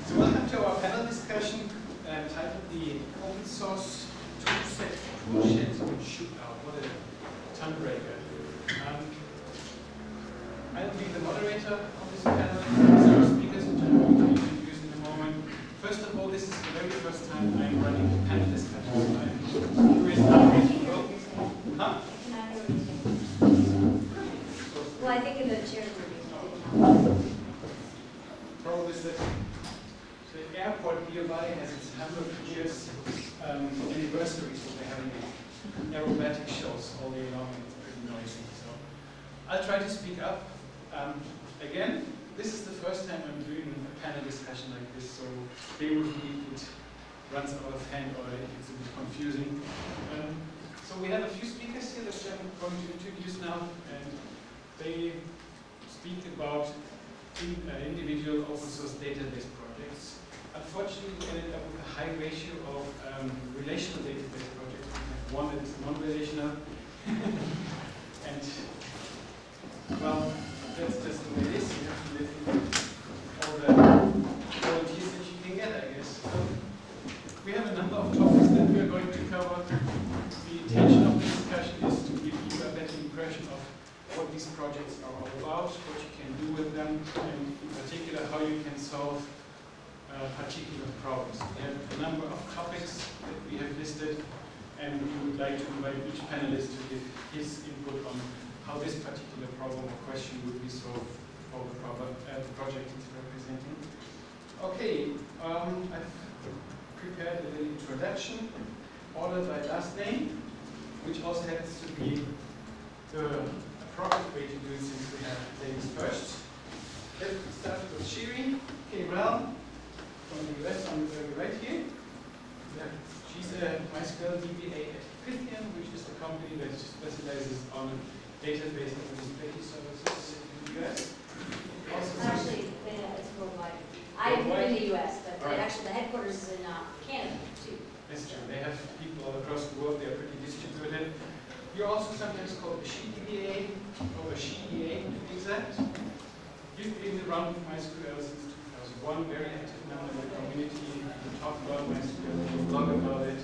So welcome to our panel discussion titled the OSS Toolshed Shootout. What a tongue breaker. I'll be the moderator of this panel. These are our speakers, which I'm going to introduce in a moment. First of all, this is the very first time I'm running a panel discussion. So I'm curious how it will go. Huh? Well, I think in the chair room. Problem is that the airport nearby has its 100 years anniversary, so they're having aerobatic shows all day long, and it's pretty noisy. So I'll try to speak up. Again, this is the first time I'm doing a panel discussion like this, so bear with me if it runs out of hand or if it's a bit confusing. So we have a few speakers here that I'm going to introduce now, and they speak about individual open source database projects. Unfortunately, we ended up with a high ratio of relational database projects. We have one that is non-relational. And, well, that's just the way it is. You have to live with all the volunteers that you can get, I guess. So we have a number of topics that we are going to cover. The intention of the discussion is to give you a better impression of what these projects are all about, what you can do with them, and in particular how you can solve particular problems. We have a number of topics that we have listed, and we would like to invite each panelist to give his input on how this particular problem or question would be solved for the project he's representing. Okay, I've prepared a little introduction, ordered by last name, which also happens to be the appropriate way to do it since we have ladies first. Let's start with Sheeri, Cabral, from the US on the right here. Yeah. She's a MySQL DBA at Kristian, which is a company that specializes on database and administrative services in the US. Actually, it's worldwide. I'm in the US, but actually the headquarters is in Canada, too. That's true. They have people all across the world. They are pretty distributed. You're also sometimes called a DBA or a DBA, to be exact. You've been around with MySQL since 2001, very active now in the community. You talk about MySQL, you blog about it.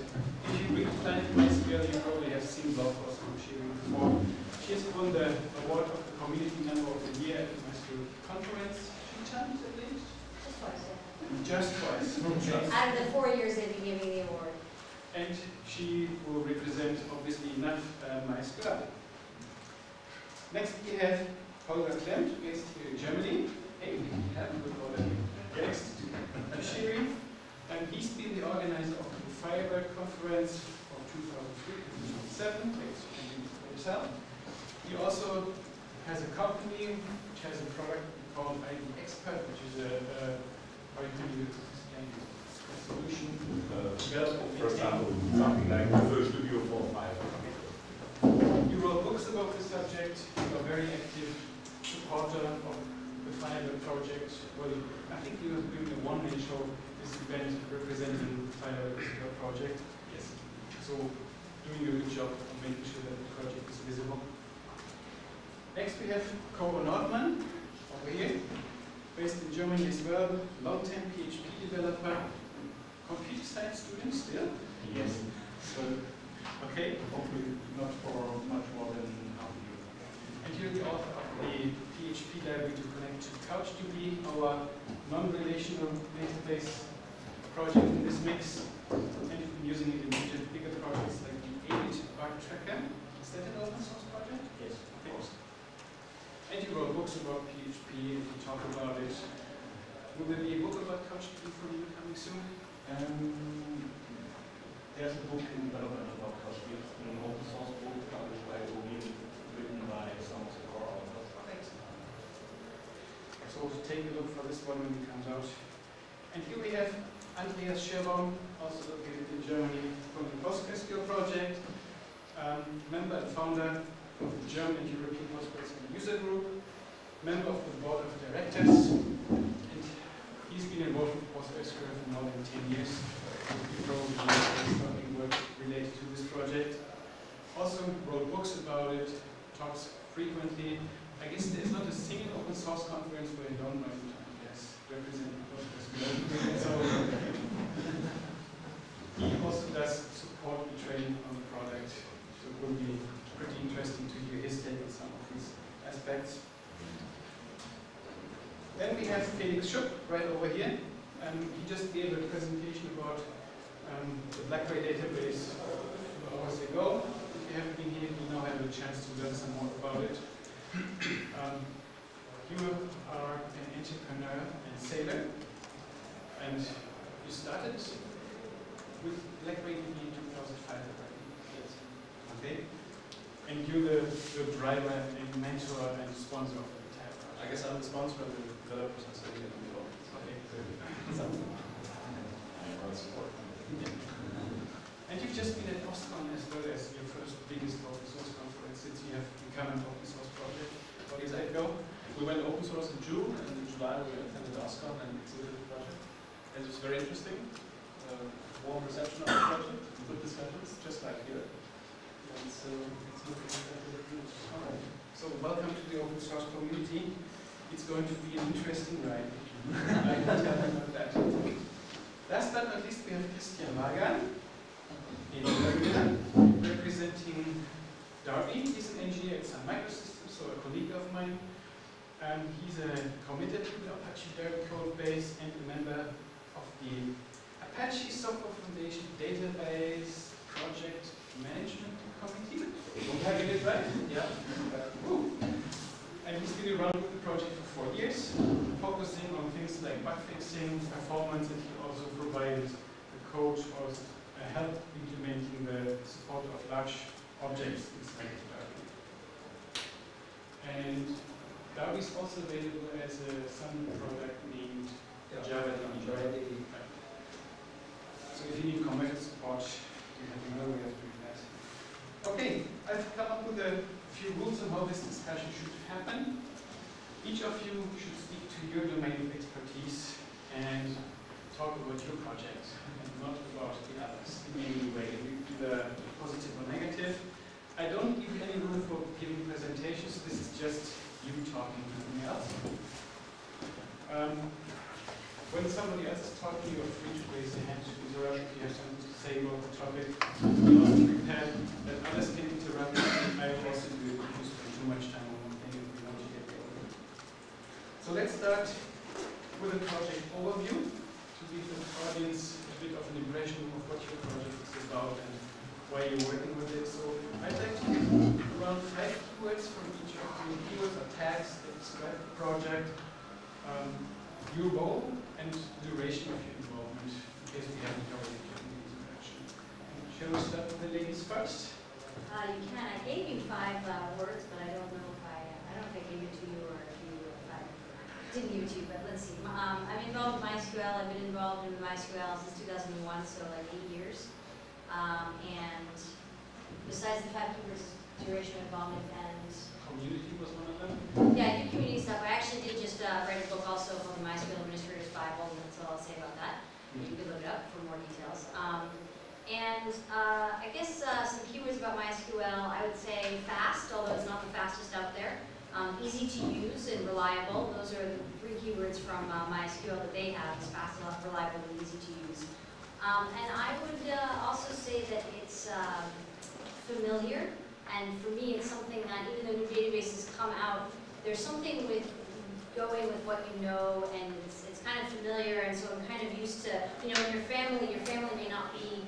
If you read Planet MySQL, you probably have seen blog posts from Sheeri before. She has won the award of the Community Member of the Year at the MySQL conference 3 times at least? Just twice, yeah. Just twice. Okay. Out of the 4 years they've been giving the award. And she will represent, obviously enough, MySQL. Next we have Holger Klemt, based here in Germany. Hey, we have a good order. Next, Sheeri, and he's been the organizer of the Firebird conference from 2003 to 2007, thanks to himself. He also has a company which has a product called ID Expert, which is how you can use a solution. For example, something like the first studio for Firebird. You wrote books about the subject. You are very active supporter of the Firebird project. Well, I think you are doing a one-man show this event representing the Firebird project. Yes. So, doing a good job of making sure that the project is visible. Next we have Nordmann, over here, based in Germany as well, long-time PHP developer, computer science student still? Yes. So, okay. Hopefully not for much more than half a year. And you're the author of the PHP library to connect to CouchDB, our non-relational database project in this mix. And you've been using it in bigger projects like the 8-bit bug tracker. Is that an open source project? Yes, of course. And you wrote books about PHP and you talk about it. Will there be a book about CouchDB from you coming soon? There's a book in development about CouchDB, an open source book published by OB, written by some of the core authors. So take a look for this one when it comes out. And here we have Andreas Scherbaum, also located in Germany, from the PostgreSQL project, member and founder of the German and European PostgreSQL user group, member of the board of directors, and he's been involved with PostgreSQL for more than 10 years. You probably know something work related to this project. Also wrote books about it, talks frequently. I guess there's not a single open source conference where you don't know guys representing PostgreSQL. Schupp, right over here. He just gave a presentation about the BlackRay database hours ago. If you haven't been here, you now have a chance to learn some more about it. You are an entrepreneur and sailor, and you started with BlackRay in 2005, yes. Okay? And you're the driver and mentor and sponsor of the entire project. I guess I'm the sponsor of the developers and selling it. Okay, good. Support. And you've just been at OSCON as well as your first biggest open source conference since you have become an open source project. How did that go? We went open source in June, and in July we attended OSCON and exhibited the project. And it was very interesting. Warm reception of the project, good discussions, just like here. And so it's looking good. Alright. So welcome to the open source community. It's going to be an interesting ride. I can tell you about that. Last but not least, we have Kristian Waagan in Berlin, representing Darby. He's an engineer at Sun Microsystems, so a colleague of mine. He's committed to the Apache Derby code base and a member of the Apache Software Foundation Database Project Management Committee. Am I getting it right? Yeah. And he's been around with the project for 4 years, focusing on things like bug fixing, performance, and he also provided the code or help implementing the support of large objects inside Darby. And Darby is also available as a Sun product named JavaDB. Right. So if you need commercial support, you have to know we have to do that. Okay, I've come up with a few rules on how this discussion should happen. Each of you should speak to your domain of expertise and talk about your project and not about the others in any way, either positive or negative. I don't give you any room for giving presentations. This is just you talking to something else. When somebody else is talking, you're free to raise your hand to interrupt if you have something to say about the topic. Be also prepared that others can interrupt. I will also do it if you spend too much time on one thing and we want to get going. So let's start with a project overview to give the audience a bit of an impression of what your project is about and why you're working with it. So I'd like to give around 5 keywords from each of you. Keywords are tags that describe the project, your role, and duration of your involvement, in case we haven't already given the introduction. Shall we start with the ladies first? You can. I gave you 5 words, but I don't know if I don't know if I gave it to you or if I didn't give it to you, but let's see. I'm involved with MySQL. I've been involved in MySQL since 2001, so like 8 years. And besides the 5 keywords, duration, involvement, and Community was one of them? yeah, I do community stuff. I actually did just write a book also called the MySQL Administrator's Bible, and that's all I'll say about that. You can look it up for more details. I guess some keywords about MySQL, I would say fast, although it's not the fastest out there. Easy to use and reliable. Those are the 3 keywords from MySQL that they have. It's fast, reliable, and easy to use. And I would also say that it's familiar. And for me, it's something that even though new databases come out, there's something with going with what you know, and it's kind of familiar, and so I'm kind of used to, in your family may not be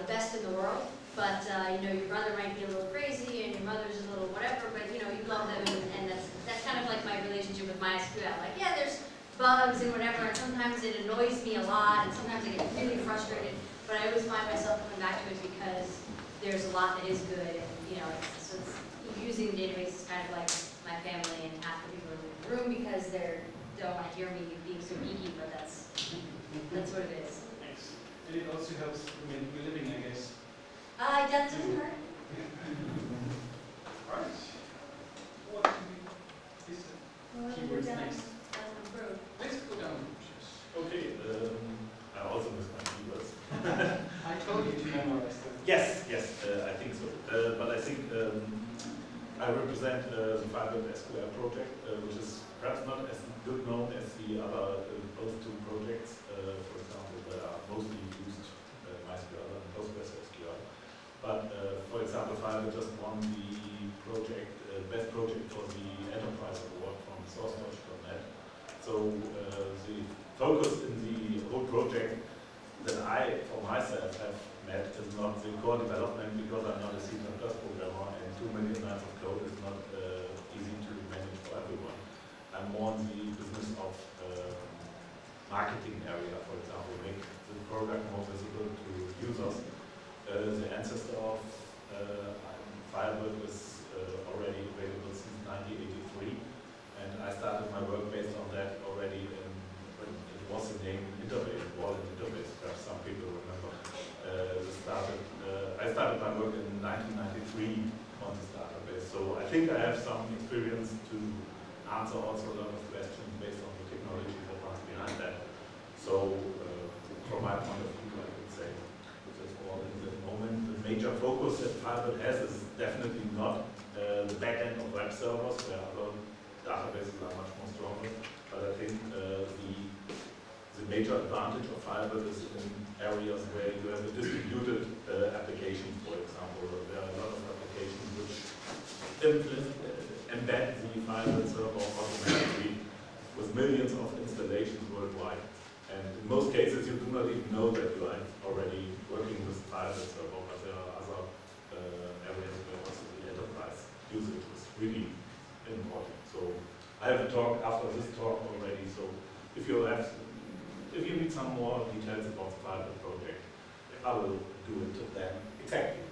the best in the world, but your brother might be a little crazy, and your mother's a little whatever, but you love them, and that's kind of like my relationship with MySQL. Like, yeah, there's bugs and whatever, and sometimes it annoys me a lot, and sometimes I get really frustrated, but I always find myself coming back to it because there's a lot that is good, and so it's using the database is kind of like my family, and half the people are in the room because they don't want to hear me being so geeky, but that's what it is. Thanks. And it also helps with living, I guess. That doesn't hurt. All right. What is the keywords next? Let's go down. Okay, I also missed my keywords. I told you to memorize them. Yes, I think so. But I think I represent the Firebird SQL project, which is perhaps not as good known as the other both 2 projects, for example, that are mostly used MySQL and PostgreSQL. But for example, Firebird just won the project best project for the Enterprise Award from sourceforge.net. So the focus in the whole project that I, for myself, have met is not the core development, because I'm not a C++ programmer and 2 million lines of code is not easy to manage for everyone. I'm more in the business of marketing area, for example, make the product more visible to users. The ancestor of Firebird is already available since 1983, and I started my work based on that already when it was the name Interface, Wallet Interface, perhaps some people remember. I started my work in 1993 on this database, so I think I have some experience to answer also a lot of questions based on the technology that runs behind that. So from my point of view, I would say that's all in the moment. The major focus that Firebird has is definitely not the back end of web servers, where other databases are much more stronger, but I think the major advantage of Firebird is in areas where you have a distributed application, for example. There are a lot of applications which embed the Firebird server automatically with millions of installations worldwide. And in most cases, you do not even know that you are already working with Firebird server, but there are other areas where also the enterprise usage is really important. So I have a talk after this talk already, so if you need some more details about the Firebird project, I will do it then. Exactly.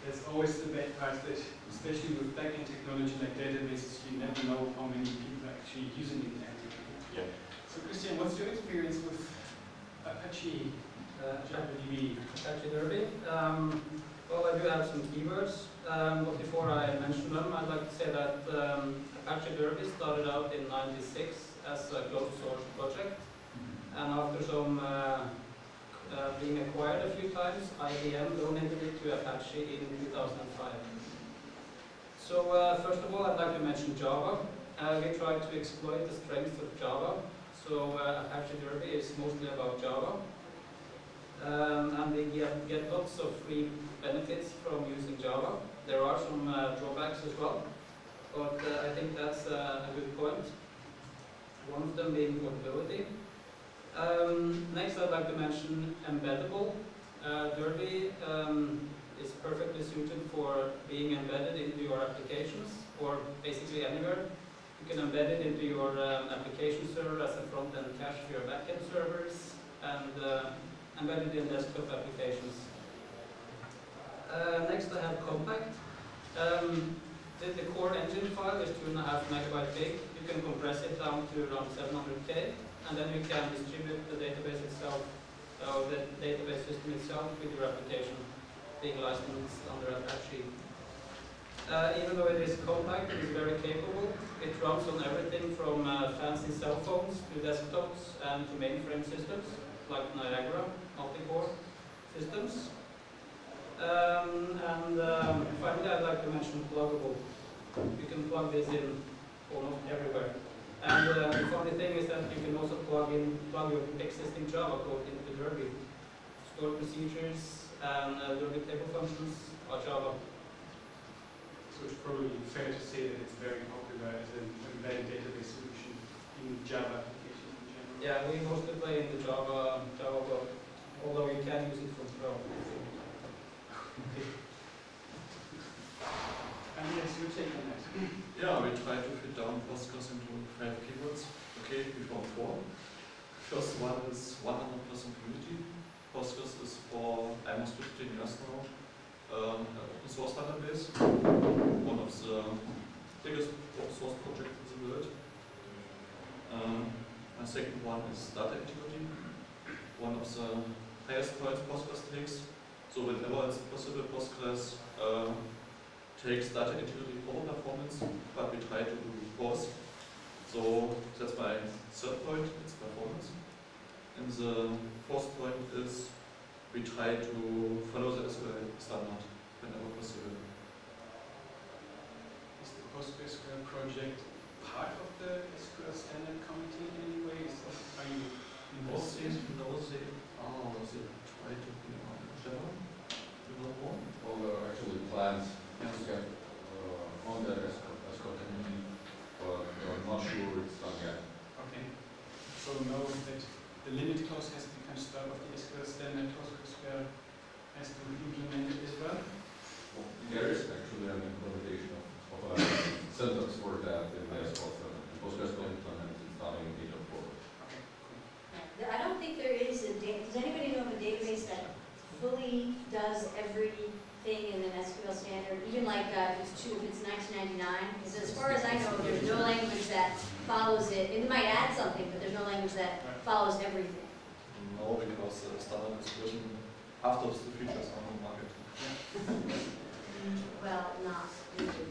There's always the bad part that, especially with backend technology like databases, you never know how many people are actually using it actively. Yeah. So Kristian, what's your experience with Apache JavaDB? Apache Derby. Well, I do have some keywords, but before I mention them, I'd like to say that Apache Derby started out in '96 as a closed source project, and after some being acquired a few times, IBM donated it to Apache in 2005. So first of all, I'd like to mention Java. We try to exploit the strengths of Java. So Apache Derby is mostly about Java. And we get lots of free benefits from using Java. There are some drawbacks as well, but I think that's a good point. One of them being portability. Next, I'd like to mention embeddable. Derby is perfectly suited for being embedded into your applications, or basically anywhere. You can embed it into your application server as a front-end cache for your back-end servers, and embed it in desktop applications. Next, I have compact. The core engine file is 2.5 megabyte big. You can compress it down to around 700K. And then you can distribute the database itself, or the database system itself, with your application being licensed under Apache. Even though it is compact, it is very capable. It runs on everything from fancy cell phones to desktops and to mainframe systems, like Niagara, multi-core systems. Finally, I'd like to mention pluggable. You can plug this in almost everywhere. And the funny thing is that you can also plug your existing Java code into Derby. Stored procedures and Derby table functions are Java. So it's probably fair to say that it's very popular as an embedded database solution in Java applications in general. Yeah, we mostly play in the Java world, although you can use it for Pro. Okay. Andreas, your take on that? Yeah, we try to fit down Postgres into 5 keywords. Okay, we found 4. First one is 100% community. Postgres is for almost 15 years now an open source database, one of the biggest open source projects in the world. My second one is data integrity, one of the highest points Postgres takes. So whenever it's possible, Postgres takes data integrity over performance, but we try to do both. So that's my third point, it's performance. And the fourth point is we try to follow the SQL standard whenever possible. Is the PostgreSQL project part of the SQL standard committee in any way? Are you involved in it? No, they try to be on Scherbaum. You know more? Holger actually plans to get on the SQL community, but I'm not sure it's done yet. Okay. So no that the limit clause has to become part of the SQL standard clause SQL has to be implemented as well? There is actually an implementation of a syntax for that in MySQL 7. And PostgreSQL implements it starting in 8.4. Okay, cool. Yeah, I don't think there is a does anybody know of a database that fully does everything in an SQL standard, even like if it's 1999? Because as far as I know, there's no language that follows it. It might add something, but there's no language that follows everything. No, because the standard is written after the features on the market. Well, not really.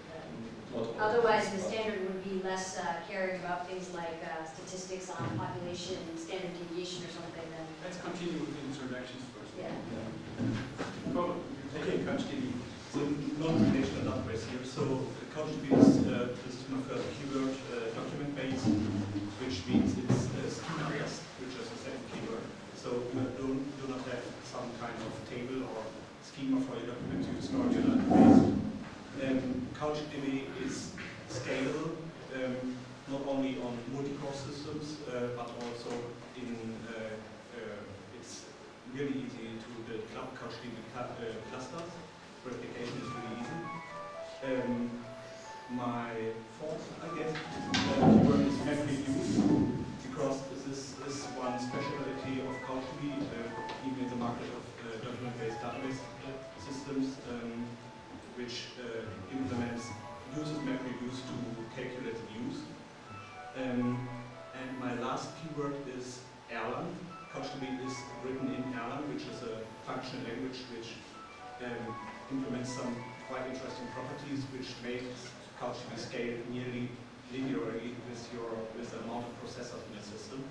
Not all. Otherwise, the standard would be less caring about things like statistics on population, standard deviation, or something. Than Let's continue with the introductions first. yeah. Cool. Okay, CouchDB. So non-relational database here. So CouchDB is the system of keyword document base, which means it's schema-based, which is the second keyword. So you do not have some kind of table or schema for your document you store in your database. CouchDB is scalable, not only on multi-core systems, but also in it's really easy to build CouchDB clusters. Replication is really easy. My fourth, I guess, keyword is MapReduce, because this is one specialty of CouchDB, even in the market of document-based database systems, which uses MapReduce to calculate the views. And my last keyword is Erlang. CouchDB is written in Erlang, which is a functional language which implements some quite interesting properties, which makes CouchDB scale nearly linearly with the amount of processors in the system.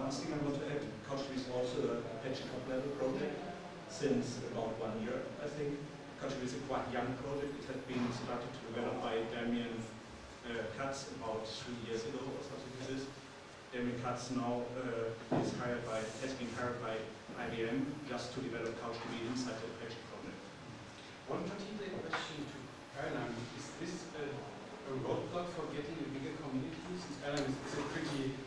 Last thing I want to add, CouchDB is also a Apache top-level project since about 1 year, I think. CouchDB is a quite young project. It had been started to develop by Damien Katz about 3 years ago or something like this. Damien Katz now has been hired by IBM just to develop CouchDB inside the Apache project. One particular question to Erlang, is this a roadblock for getting a bigger community? Since Erlang is a pretty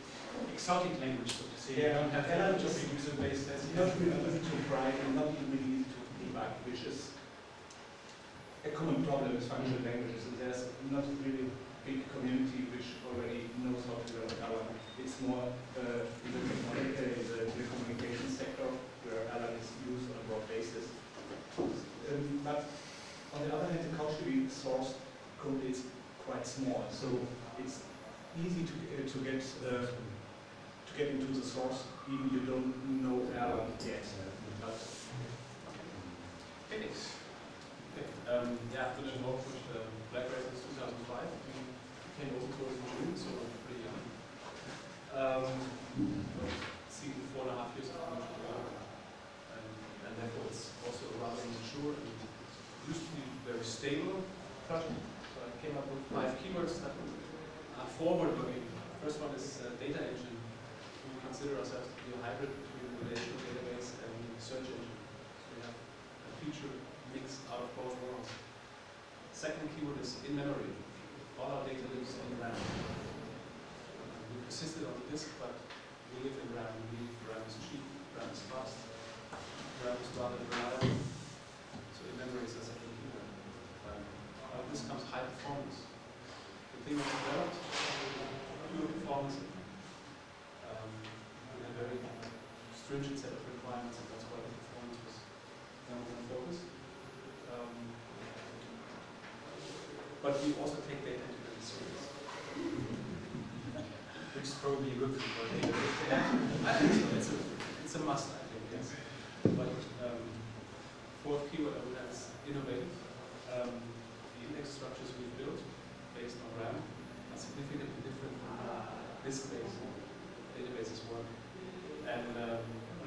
exotic language, so to say. Yeah, you don't have Erlang a is user base as you not have. really easy to write and not really easy to debug, which is a common problem with functional languages. And there's not really big community which already knows how to develop Erlang. It's more in the technology, the communication sector, where Erlang is used on a broad basis. But on the other hand, the CouchDB source code is quite small, so it's easy to get into the source, even you don't know Erlang yet. But Felix. Yeah, I've been involved with BlackRay since 2005. We came open source in June, so pretty young. See, 4.5 years of commercial development. And therefore it's also a rather mature and used to be very stable project. So I came up with 5 keywords that are forward-looking. The first one is data engine. We consider ourselves to be a hybrid between relational database and search engine. So we have a feature mix out of both worlds. Second keyword is in memory. All our data lives in RAM. We persisted on the disk, but we live in RAM. We believe RAM is cheap, RAM is fast, RAM is rather reliable. So in memory is a second keyword. Out of this comes high performance. The thing we developed, pure performance. We had a very stringent set of requirements, and that's why the performance was number one focus. But we also take data into the serious. Which is probably a good thing for data. I think so. It's a must, I think, yes. But fourth keyword I would add is innovative. The index structures we've built based on RAM are significantly different from disk-based databases work. And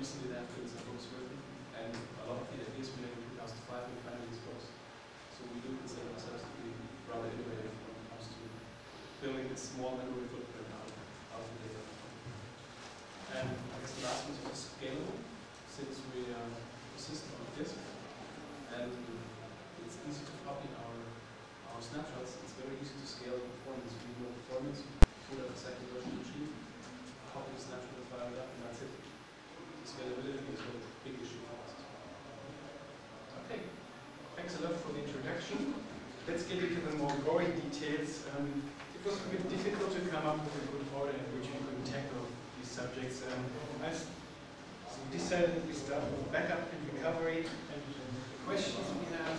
recently there have been some books written, and a lot of the ideas we had in 2005 we finally exposed. So we do consider ourselves to be rather innovative when it comes to building this small memory footprint out of the data. And I guess the last one is also scalable, since we persist on the disk, and it's easy to copy our snapshots. It's very easy to scale the performance. We know performance, put up a second version achieved. copy the snapshot and fire it up, and that's it. Scalability is a big issue for us. Okay, thanks a lot for the introduction. Let's get into the more gory details. It was a bit difficult to come up with a good order in which we could tackle these subjects. I decided we start with backup and recovery. And the questions we have: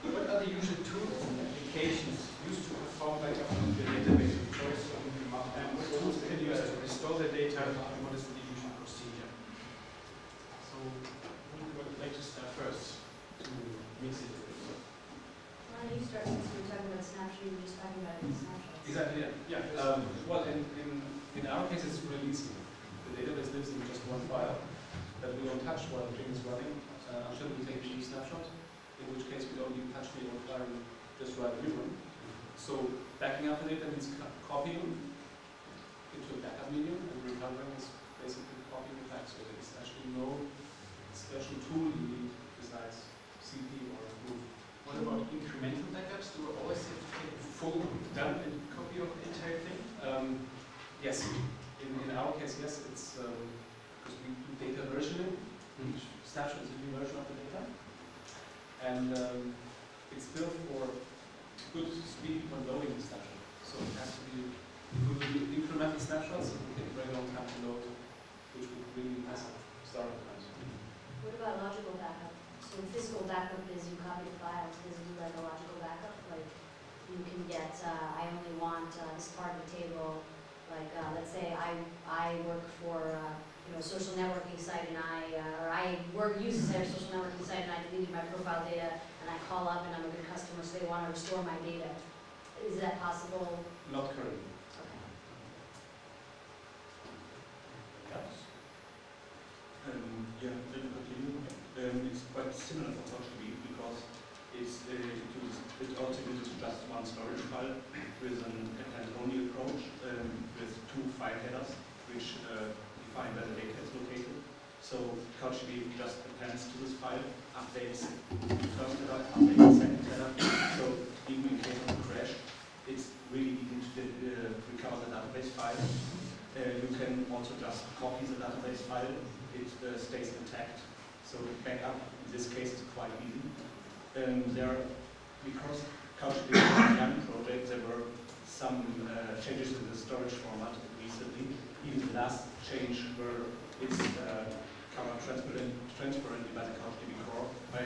what are the usual tools and applications used to perform backup of your database of choice? And what tools can you use to restore the data? And what is the usual procedure? So, who would like to start first to mix it? Why don't you start, since we were talking about snapshot, you were just talking about snapshots. Exactly, yeah. Well, in our case, it's really easy. The database lives in just one file that we don't touch while the thing is running until we take the snapshot, in which case we don't even touch the old file and just write a new one. So backing up the data means copying into a backup medium, and recovering is basically copying it back. So there's actually no special tool you need besides CP or move. What about incremental backups? Do we always have to take a full dump and copy of the entire thing? Yes. In our case, yes. It's because we do data versioning. Each snapshot is a new version of the data, and it's built for good speed when loading the snapshot. So it has to be. If we do incremental snapshots, it will take a very long time to load, which would really mess up startup times. What about logical backup? So physical backup is you copy the file. Does it do like a logical backup? Like you can get, I only want this part of the table. Like let's say I work for a social networking site, and I use a social networking site, and I deleted my profile data, and I call up, and I'm a good customer, so they want to restore my data. Is that possible? Not currently. Yeah, let me continue. It's quite similar for CouchDB because it also uses just one storage file with an append-only approach with two file headers which define where the data is located. So CouchDB just appends to this file, updates the first header, updates the second header. So even in case of a crash, it's really easy to recover the database file. You can also just copy the database file. It stays intact. So backup in this case is quite easy. Because CouchDB is a young project, there were some changes in the storage format recently. Even the last change where it's covered transparently by the CouchDB core by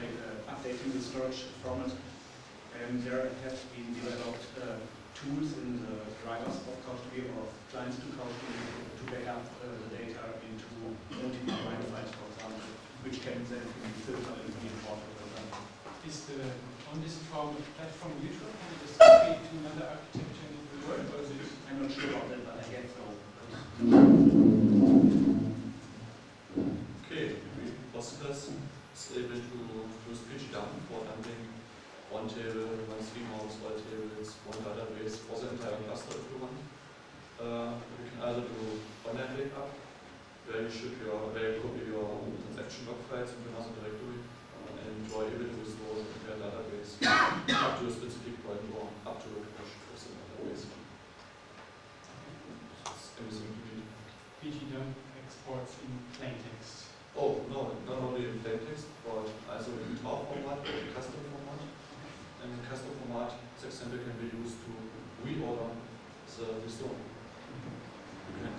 updating the storage format. There have been developed tools in the drivers of CouchDB or clients to CouchDB to back up the data into multiple files, for example, which can then be filtered and be imported. Is on this platform neutral? Can it just copy to another architecture and it will work, or is it? I'm not sure about that, but I guess so. Okay, Postgres is able to do speech dump for dumping one table, one schemas, all tables, one database, for the entire cluster if you want. You can either do online backup, where you copy your transaction log files into another directory, and you are able to restore the entire database up to a specific point or up to a cache of the database. Everything you need. PG dump exports in plain text. Oh, no, not only in plain text, but also in tar format or in custom format. And in custom format, this example can be used to reorder the restore. You can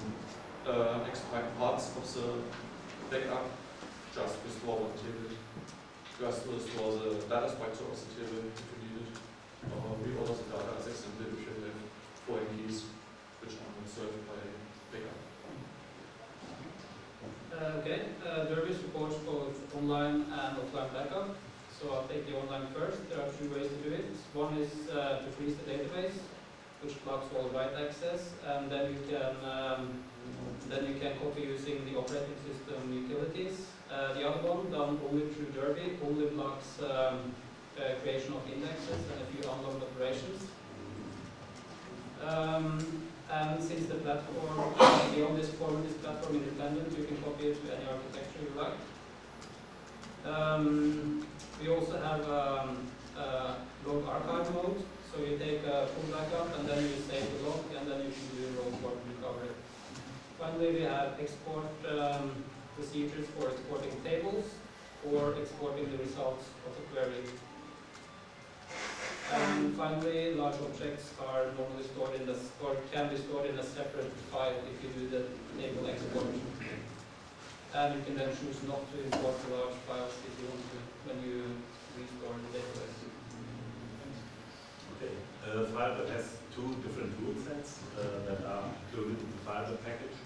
extract parts of the backup, just restore one table, just restore the data structure of the table if you need it, or reorder the data as example if you have foreign keys which are not served by backup. Derby supports both online and offline backup. So I'll take the online first. There are two ways to do it. One is to freeze the database, which blocks all write access, and then you can copy using the operating system utilities. The other one, done only through Derby, only blocks creation of indexes and a few unlocked operations. And since the platform, beyond this format is platform independent, you can copy it to any architecture you like. We also have log archive mode, so you take a full backup and then you save the log and then you can do your own form recovery. Finally, we have export procedures for exporting tables or exporting the results of a query. And finally, large objects are normally stored in or can be stored in a separate file if you do the table export. And you can then choose not to import the large files if you want to when you restore the database. Okay. Firebird has two different tool sets that are included in the Firebird package.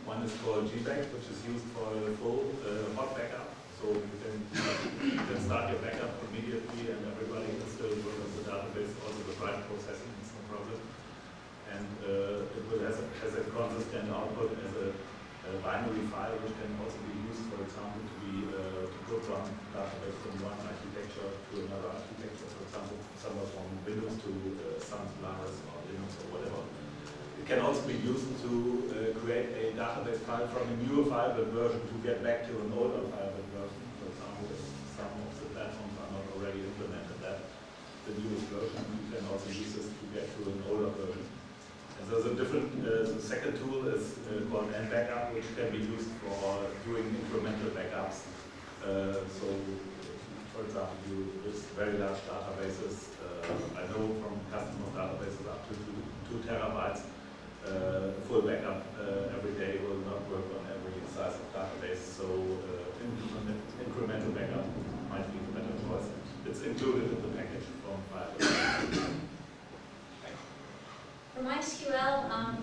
One is called GBack, which is used for a full hot backup. So you can start your backup immediately and everybody can still work on the database, also the write processing, it's no problem. And it will has a consistent output as a binary file, which can also be used, for example, to put one database from one architecture to another architecture, for example, somewhere from Windows to Sun Solaris or Linux or whatever. It can also be used to create a database file from a newer Firebird version to get back to an older Firebird version. For example, if some of the platforms are not already implemented that, the newest version, you can also use this to get to an older version. And so the different, the second tool is called nbackup, which can be used for doing incremental backups. So, for example, you with very large databases, I know from customer databases up to 2 terabytes, full backup every day will not work on every size of database, so incremental backup might be the better choice. It's included in the package from Firebird. For MySQL, on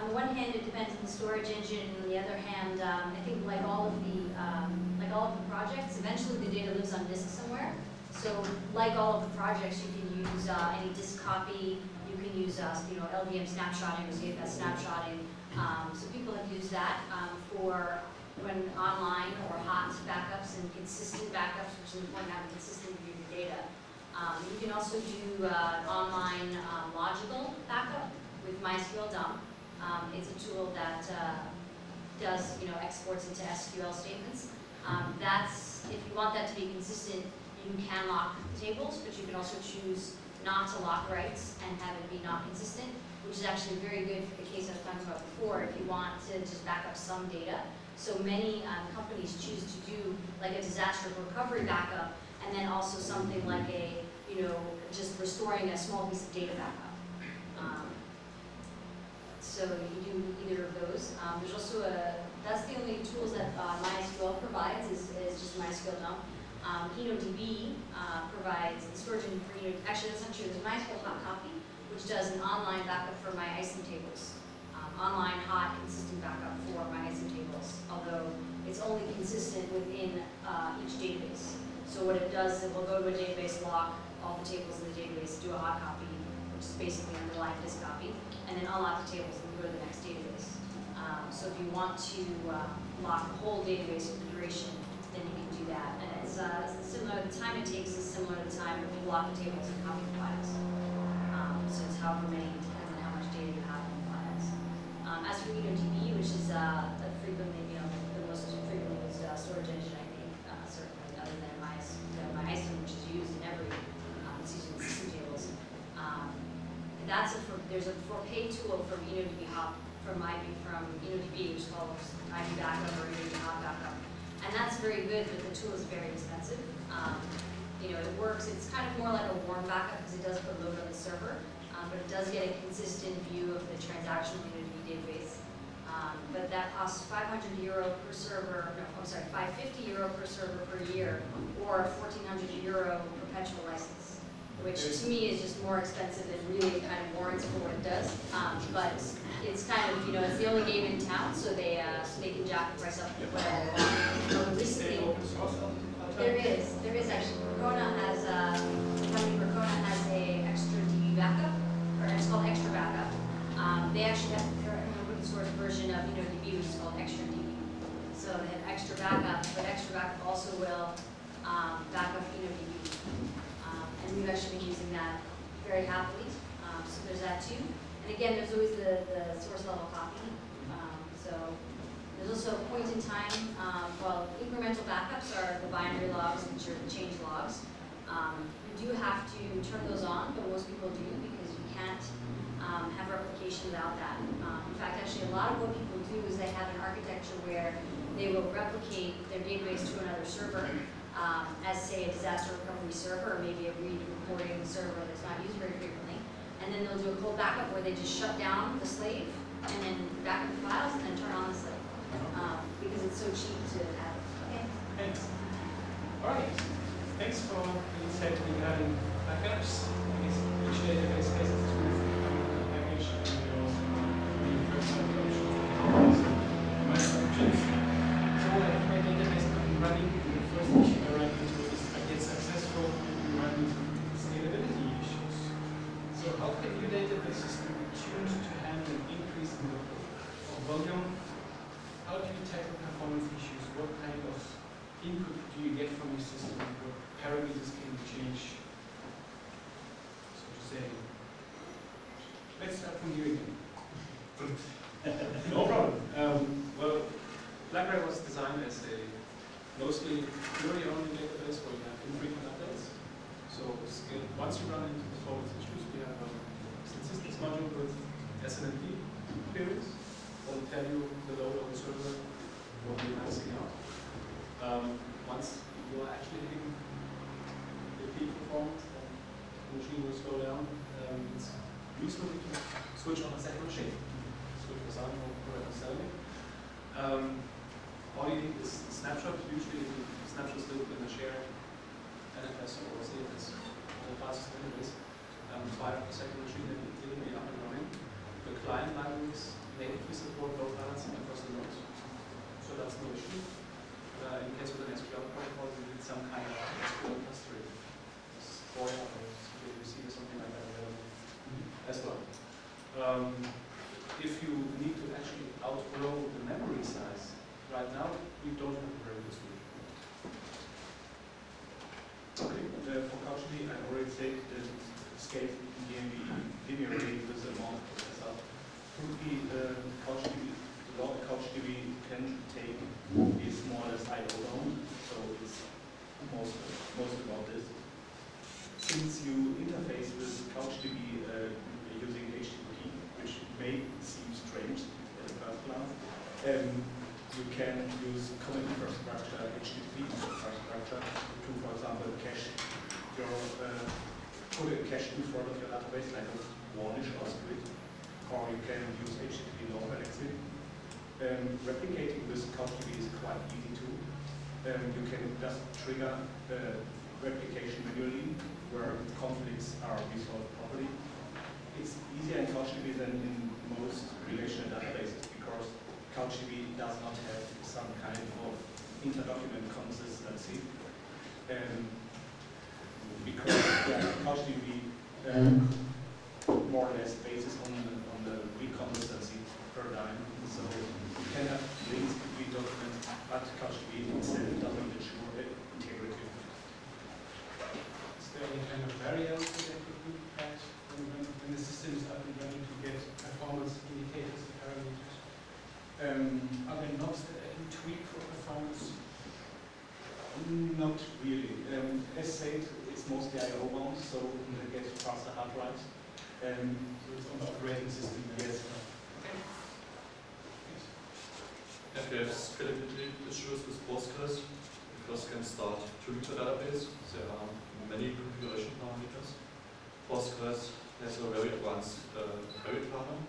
the one hand, it depends on the storage engine, and on the other hand, I think like all of the projects, eventually the data lives on disk somewhere. So, like all of the projects, you can use any disk copy. You can use LVM snapshotting or ZFS snapshotting. So people have used that for when online or hot backups and consistent backups, which is important to have a consistent view of your data. You can also do online logical backup with MySQL dump. It's a tool that does exports into SQL statements. That's if you want that to be consistent, you can lock tables, but you can also choose not to lock writes and have it be not consistent, which is actually very good for the case I was talking about before. If you want to just back up some data, so many companies choose to do like a disaster recovery backup, and then also something like a just restoring a small piece of data backup. So you do either of those. There's also that's the only tools that MySQL provides is just MySQL dump. DB provides the storage engine for actually that's not true. There's MySQL hot copy, which does an online backup for my ISIN tables. Online hot consistent backup for my ISIN tables, although it's only consistent within each database. So what it does is it will go to a database, lock all the tables in the database, do a hot copy, which is basically underlying disk copy, and then unlock the tables and go to the next database. So if you want to lock the whole database for the duration, then you can do that. And it's similar, the time it takes is similar to the time when you lock the tables and copy the files. So it's however many, depends on how much data you have in the files. As for DB, which is frequently, the most frequently used storage engine, I think, certainly other than MySQL, which is used in every system tables. There's a for pay tool from DB Hop from DB, which is called IB Backup or DB Hop Backup, and that's very good, but the tool is very expensive. It works. It's kind of more like a warm backup because it does put load on the server, but it does get a consistent view of the transactional DB database. But that costs €500 per server. No, I'm sorry, €550 per server per year, or €1,400 perpetual license, which to me is just more expensive and really kind of warrants for what it does. But it's kind of it's the only game in town, so they can jack the price up whatever they want. Recently, there is actually Percona has a extra DB backup, or it's called extra backup. They actually have open source version of DB, which is called extra DB. So they have extra backup, but extra backup also will back up DB. And we've actually been using that very happily. So there's that too. And again, there's always the source level copy. So there's also a point in time. Incremental backups are the binary logs, which are the change logs. You do have to turn those on, but most people do because you can't have replication without that. In fact, actually, a lot of what people do is they have an architecture where they will replicate their database to another server, as say a disaster recovery server, or maybe a read reporting server that's not used very frequently. And then they'll do a cold backup where they just shut down the slave and then back up the files and then turn on the slave. Because it's so cheap to have. Okay. Thanks. All right. Thanks for the insight regarding backups. Each database has its own package, and we also the first options. My options. So I have my database up and running. The first issue I run into is I get successful and run into scalability issues. So how can your database system be tuned to handle an increase in the volume? How do you tackle performance issues? What kind of input do you get from your system? What parameters can you change? So to say, let's start from you again. No problem. Well, BlackRay was designed as a mostly query-only database where you have infrequent updates. So once you run into performance issues, we have a statistics module with SNMP queries that will tell you the load on the server, what you're maxing out. Once you are actually hitting the peak performance, then the machine will slow down. It's useful to switch on a second machine. Switch was on or selling. All you need is a snapshot. Usually the snapshot is lived in a shared NFS or CFS. The fastest database. Fire the second machine, then it will be up and running. The client libraries natively support load balancing across the nodes. So that's no issue. In case with an SQL protocol, you need some kind of SQL clustering. Spoiler or JDBC or something like that available as well. If you need to actually outgrow the memory size, right now we don't have a very good solution. Okay, for CouchDB, I already said that it scales linearly with the amount of processor. Currently, CouchDB can take is more or less IO bound, so it's most about this. Since you interface with CouchDB using HTTP, which may seem strange at the first glance, you can use common infrastructure, HTTP infrastructure, to, for example, cache your put a cache in front of your database like a Warnish or script, or you can use HTTP load balancing. Replicating with CouchDB is quite easy too. You can just trigger replication manually where conflicts are resolved properly. It's easier in CouchDB than in most relational databases because CouchDB does not have some kind of interdocument consistency. Because CouchDB more or less bases on the reconsistency paradigm. So you can have links between documents, but CouchDB itself doesn't ensure integrity. Is there any kind of variance that could be had when the system is up and running to get performance indicators and parameters? Are there knobs that I can tweak for performance? Not really. As said, it's mostly IO bound, so they get faster hard drives. So it's on the operating system. Yes. Okay. If you have scalability issues with Postgres, you first can start tuning the database. There are many configuration parameters. Postgres has a very advanced query planner,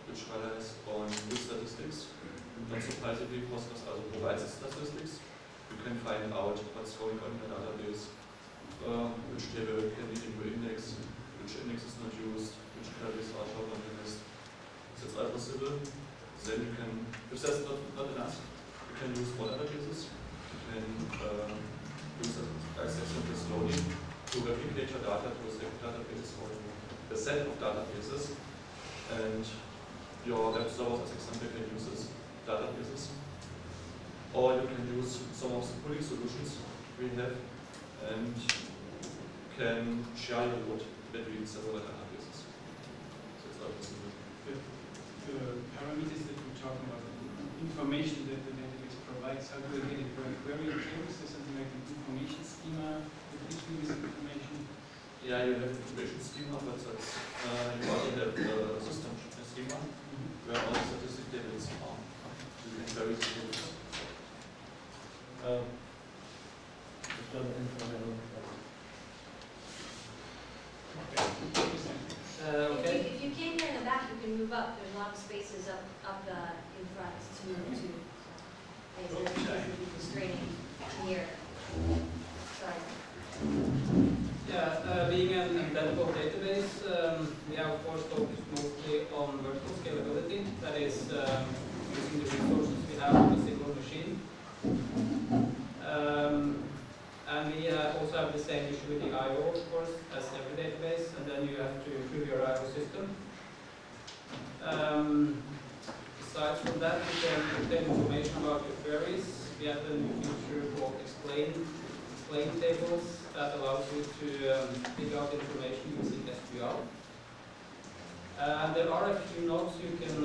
which relies on new statistics. Not surprisingly, Postgres also provides statistics. You can find out what's going on in the database, which table can lead into index, which index is not used, which database are shown on the list. So it's all possible. Then you can, if that's not enough, you can use more databases. You can use access simple loading to replicate your data to a second database or a set of databases. And your web servers, as example, can use these databases. Or you can use some of the pooling solutions we have and can share your load between several databases. So it's all possible. The parameters that we're talking about, information that the database provides, how do I get it? Do I query tables? Is something like an information schema that gives me this information? Yeah, you have integration schema, but that's, you only have system schema where all the statistic tables are. You can vary the tables. Okay. If you came here in the back, you can move up. There's a lot of spaces up in front to move to. It's constraining here. Sorry. Yeah, being an embeddable database, we have of course focused mostly on vertical scalability. That is using the resources we have on a single machine. And we also have the same issue with the I/O, of course, as every database, and then you have to improve your I/O system. Aside from that, you can obtain information about your queries. We have a new feature called explain tables that allows you to dig out information using SQL. There are a few nodes you can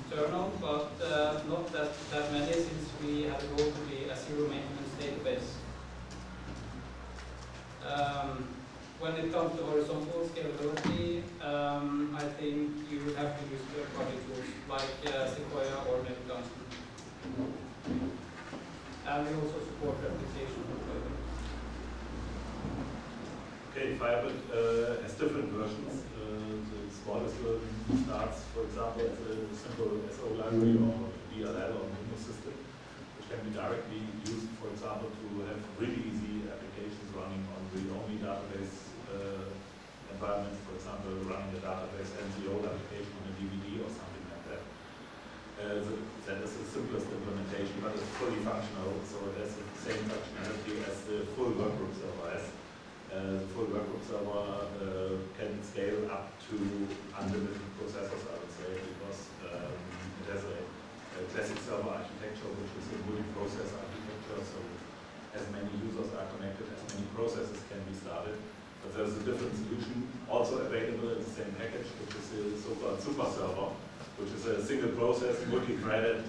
turn on, but not that many, since we have a goal to be a zero maintenance database. When it comes to horizontal scalability, I think you have to use third-party tools like Sequoia or maybe Tungsten. And we also support replication. Okay, Firebird has different versions. The smallest version starts, for example, as a simple SO library or DLL on Windows system, which can be directly used, for example, to have really easy applications running on read-only database environments, for example, running a database NCO application on a DVD or something like that. That is the simplest implementation, but it's fully functional, so it has the same functionality as the full workgroup server has. The full workgroup server can scale up to unlimited processors, I would say, because it has a classic server architecture, which is a multi-process architecture, so as many users are connected, as many processes can be started. But there's a different solution also available in the same package, which is the so-called super server, which is a single process, multi-threaded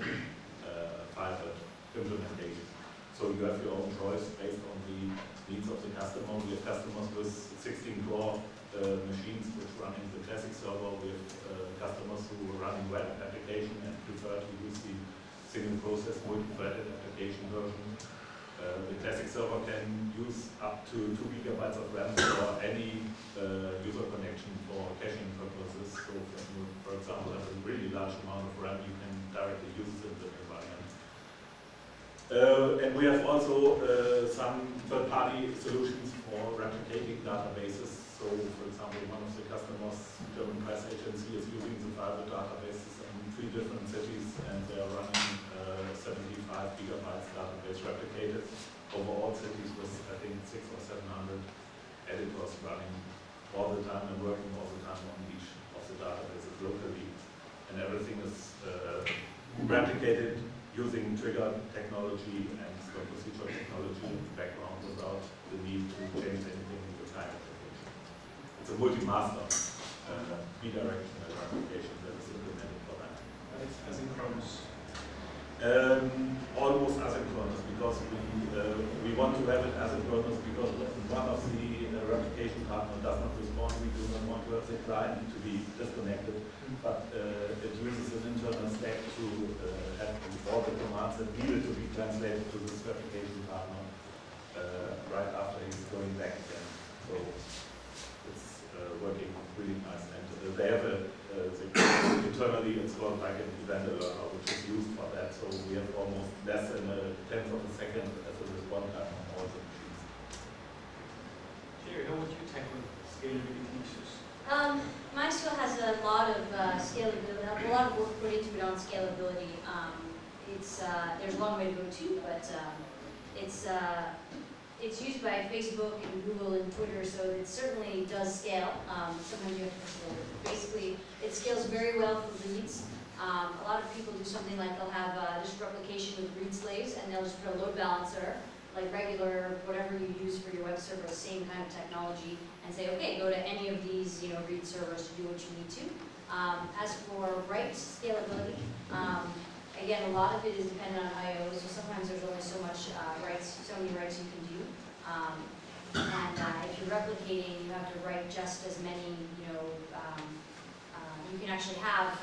Firebird implementation. So you have your own choice based on the needs of the customer. We have customers with 16 core machines which run in the classic server. We have customers who are running web application and prefer to use the single process multi-threaded application version. The classic server can use up to 2 gigabytes of RAM for any user connection for caching purposes. So if you, for example, have a really large amount of RAM, you can directly use it in the environment. And we have also some third-party solutions for replicating databases. So, for example, one of the customers, German press agency, is using the Firebird databases in 3 different cities, and they are running 75 gigabytes database replicated over all cities with, I think, 600 or 700 editors running all the time and working all the time on each of the databases locally. And everything is replicated using trigger technology and stored procedure technology in the background without the need to change anything in the time application. It's a multi-master bidirectional application that is implemented for that. But it's asynchronous. Almost asynchronous, because we want to have it asynchronous because one of the replication partner does not respond. We do not want to have the client to be disconnected, but it uses an internal stack to have all the commands that needed to be translated to this replication partner right after he's going back again. So it's working really nice, and they have internally it's called like an event alerter, which is used for that. So we have almost less than a tenth of a second as a response time on all the machines. Sheeri, how would you tackle scalability issues? MySQL has a lot of scalability, a lot of work put into it on scalability. There's a long way to go too, but it's used by Facebook and Google and Twitter, so it certainly does scale. Sometimes you have to push it over. Basically, it scales very well for reads. A lot of people do something like they'll have just replication with read slaves, and they'll just put a load balancer, like regular, whatever you use for your web server, same kind of technology, and say, okay, go to any of these, read servers to do what you need to. As for write scalability, again, a lot of it is dependent on I/O, so sometimes there's only so much many writes you can do. And if you're replicating, you have to write just as many, you can actually have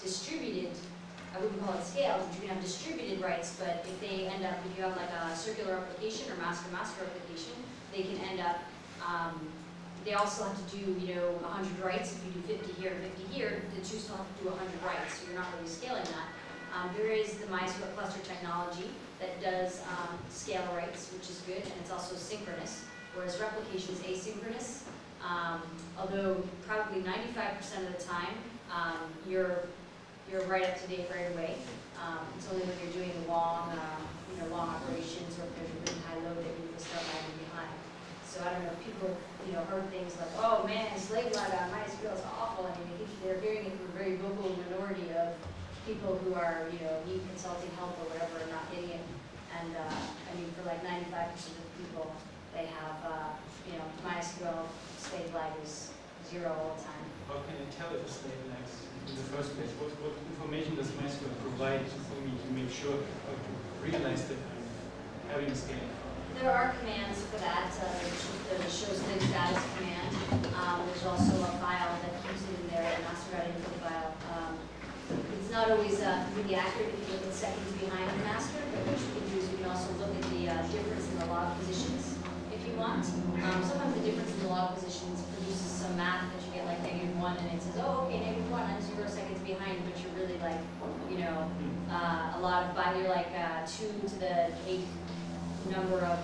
distributed, I wouldn't call it scaled, but you can have distributed writes, but if they end up, if you have like a circular replication or master-master replication, they can end up, they also have to do, 100 writes. If you do 50 here and 50 here, the two still have to do 100 writes, so you're not really scaling that. There is the MySQL cluster technology that does scale writes, which is good, and it's also synchronous, whereas replication is asynchronous. Although probably 95% of the time, you're right up to date right away. It's only when you're doing long, long operations or if there's a really high load that you need to start lagging behind. So I don't know if people, heard things like, oh man, slave lag on MySQL is awful. I mean, I think they're hearing it from a very vocal minority of people who are, need consulting help or whatever and not getting it. And I mean, for like 95% of people, they have, MySQL slave lag is 0 all the time. How can I tell if a slave lags in the first place? What information does MySQL provide for me to make sure or to realize that I'm having a scaling? There are commands for that. There shows the status command. There's also a file that keeps it in there, a master info file. It's not always really accurate if you look at seconds behind the master, but what you can do is you can also look at the difference in the log positions if you want. Sometimes the difference in the log positions produces some math that you get like -1 and it says, oh, okay, -1, I'm 0 seconds behind, but you're really like, a lot of, you're like 2 to the 8th number of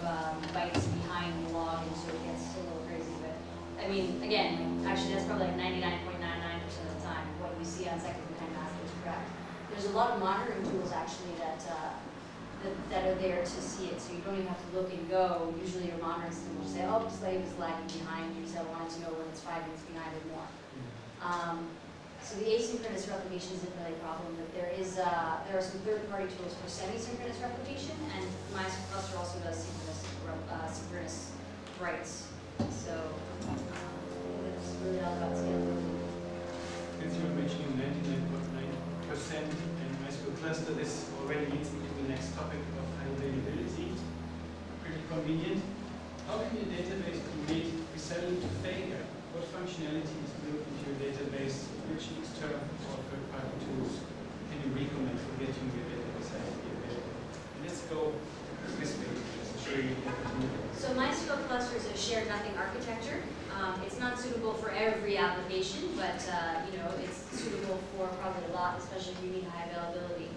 bytes behind the log, and so it gets a little crazy. But I mean, again, actually that's probably like 99.99% of the time what you see on seconds behind master is correct. There's a lot of monitoring tools actually that that are there to see it, so you don't even have to look and go. Usually your monitoring system will say, oh, the slave is lagging behind you, so I wanted to know when it's 5 minutes behind or more. So the asynchronous replication isn't really a problem, but there are some third-party tools for semi-synchronous replication, and MySQL cluster also does synchronous writes. So it's really all about scalability. Since you were mentioning 99.9% and MySQL cluster, this already leads me to the next topic of high availability. Pretty convenient. How can your database be made resilient to failure? What functionalities built into your database, which external or third-party tools can you recommend for getting your database highly available? And let's go this way, just to show you the opportunity. So MySQL cluster is a shared nothing architecture. It's not suitable for every application, but it's suitable for probably a lot, especially if you need high availability.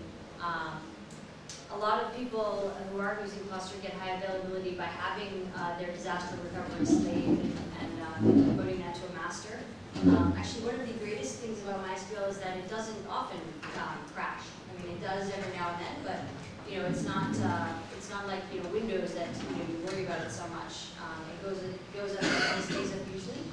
A lot of people who are using cluster get high availability by having their disaster recovery slave and putting that to a master. Actually, one of the greatest things about MySQL is that it doesn't often crash. I mean, it does every now and then, but it's not like Windows that you worry about it so much. It goes up and stays up usually.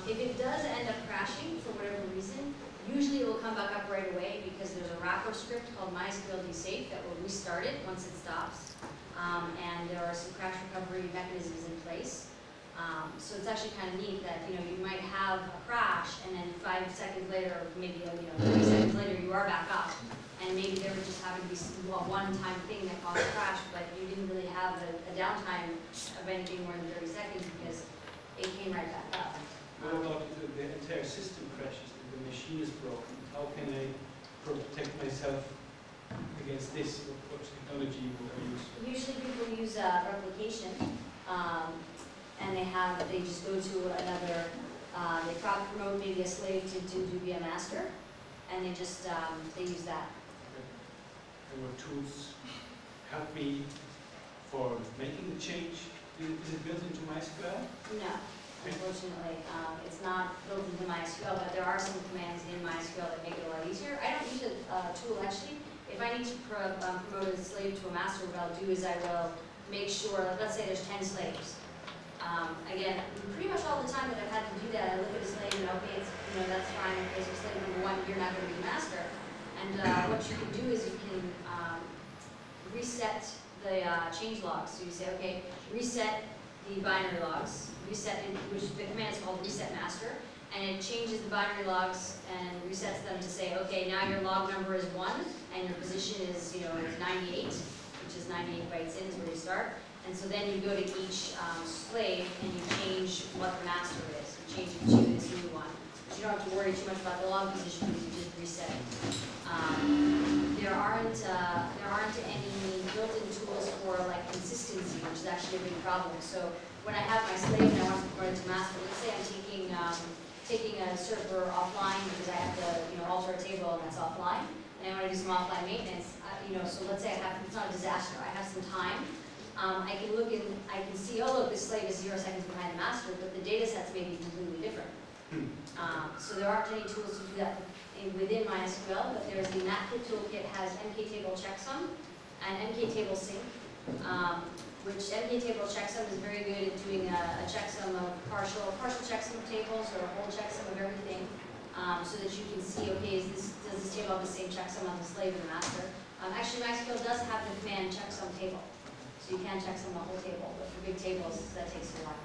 If it does end up crashing for whatever reason, usually it will come back up right away because there's a wrapper script called MySQL safe that will restart it once it stops. And there are some crash recovery mechanisms in place. So it's actually kind of neat that you might have a crash and then 5 seconds later, or maybe 30 seconds later, you are back up. And maybe there would just happen to be a one-time thing that caused a crash, but you didn't really have a downtime of anything more than 30 seconds because it came right back up. What about the entire system crashes? The machine is broken. How can I protect myself against this? What technology would I use? Usually people use replication, and they just go to another, they promote maybe a slave to be a master, and they just, they use that. And what tools help me for making the change? Is it built into MySQL? No. Unfortunately, it's not built into MySQL, but there are some commands in MySQL that make it a lot easier. I don't use a tool actually. If I need to promote a slave to a master, what I'll do is I will make sure, let's say there's 10 slaves. Again, pretty much all the time that I've had to do that, I look at a slave and okay, it's, that's fine. Okay, so slave number 1, you're not going to be master. And what you can do is you can reset the change logs. So you say, okay, reset the binary logs. Which the command is called reset master, and it changes the binary logs and resets them to say, okay, now your log number is 1, and your position is, is 98, which is 98 bytes in is where you start, And so then you go to each slave and you change what the master is. You change it to this new one. But you don't have to worry too much about the log position because you just reset it. There aren't any built-in tools for like consistency, which is actually a big problem. So when I have my slave and I want to convert it to master, let's say I'm taking a server offline because I have to alter a table and that's offline, and I want to do some offline maintenance. So let's say it's not a disaster. I have some time. I can look and I can see, oh look, this slave is 0 seconds behind the master, but the data set's maybe completely different. So there aren't any tools to do that within MySQL, but there's the NatKit toolkit has mktable checksum and mktable sync, which mktable checksum is very good at doing a checksum of partial checksum of tables or a whole checksum of everything, so that you can see, okay, does this table have the same checksum on the slave and the master? Actually, MySQL does have the command checksum table, so you can checksum the whole table, but for big tables, that takes a while.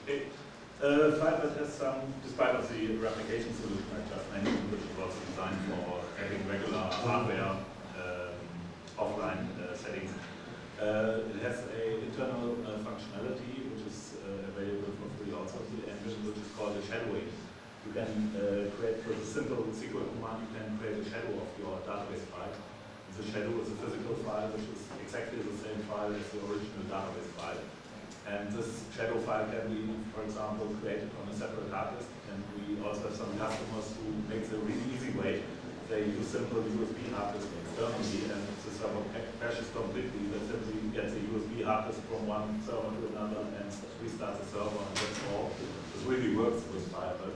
Okay. Firebird has some, despite of the replication solution I just mentioned, which was designed for having regular hardware offline settings, it has an internal functionality which is available for free also in the engine, which is called a shadowing. You can create, with a simple SQL command, you can create a shadow of your database file. And the shadow is a physical file which is exactly the same file as the original database file. And this shadow file can be, for example, created on a separate hard disk. And we also have some customers who make the really easy way. They use simple USB hard disk externally, and the server crashes completely. They simply get the USB hard disk from one server to another and restart the server, and that's all. This really works with Firebird.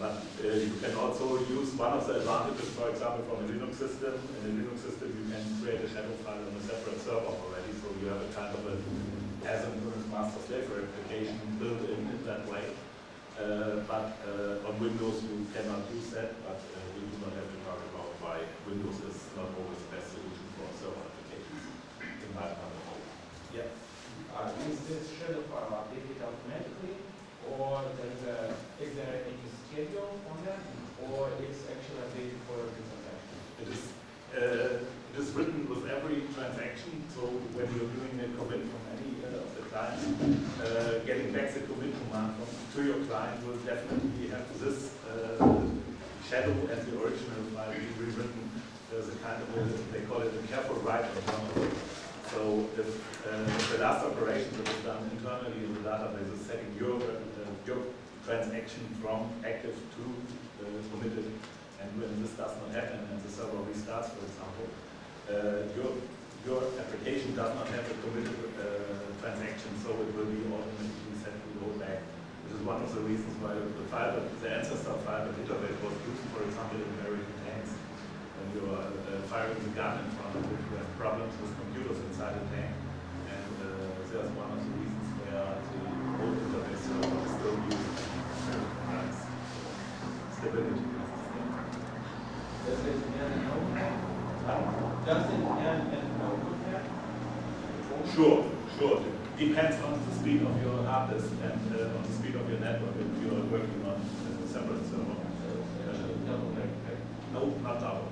But you can also use one of the advantages, for example, from a Linux system. In a Linux system, you can create a shadow file on a separate server already, so you have a kind of a asynchronous master-slave replication built in that way. But on Windows, you cannot use that, but we do not have to talk about why Windows is not always the best solution for server applications. In my opinion. Yeah. Is this shadow file updated automatically, or is there any schedule on that, or it's actually updated for every transaction? It is written with every transaction, so when you're doing a commit from any of the clients, getting back the commit command to your client will definitely have this shadow and the original file being rewritten. There's a kind of they call it a careful write on top of it. So if the last operation that is done internally in the database is setting your transaction from active to committed, and when this does not happen and the server restarts, for example, your application does not have a committed transaction, so it will be automatically set to go back. Which is one of the reasons why the ancestor Firebird interface was used, for example, in American tanks. When you are firing the gun in front of it, you have problems with computers inside the tank, and there's one of the reasons where the old interface server is still used as stability. Does it end no have? Does it end no good have? Sure. It depends on the speed of your hard disk and on the speed of your network if you are working on a separate server. No, not double.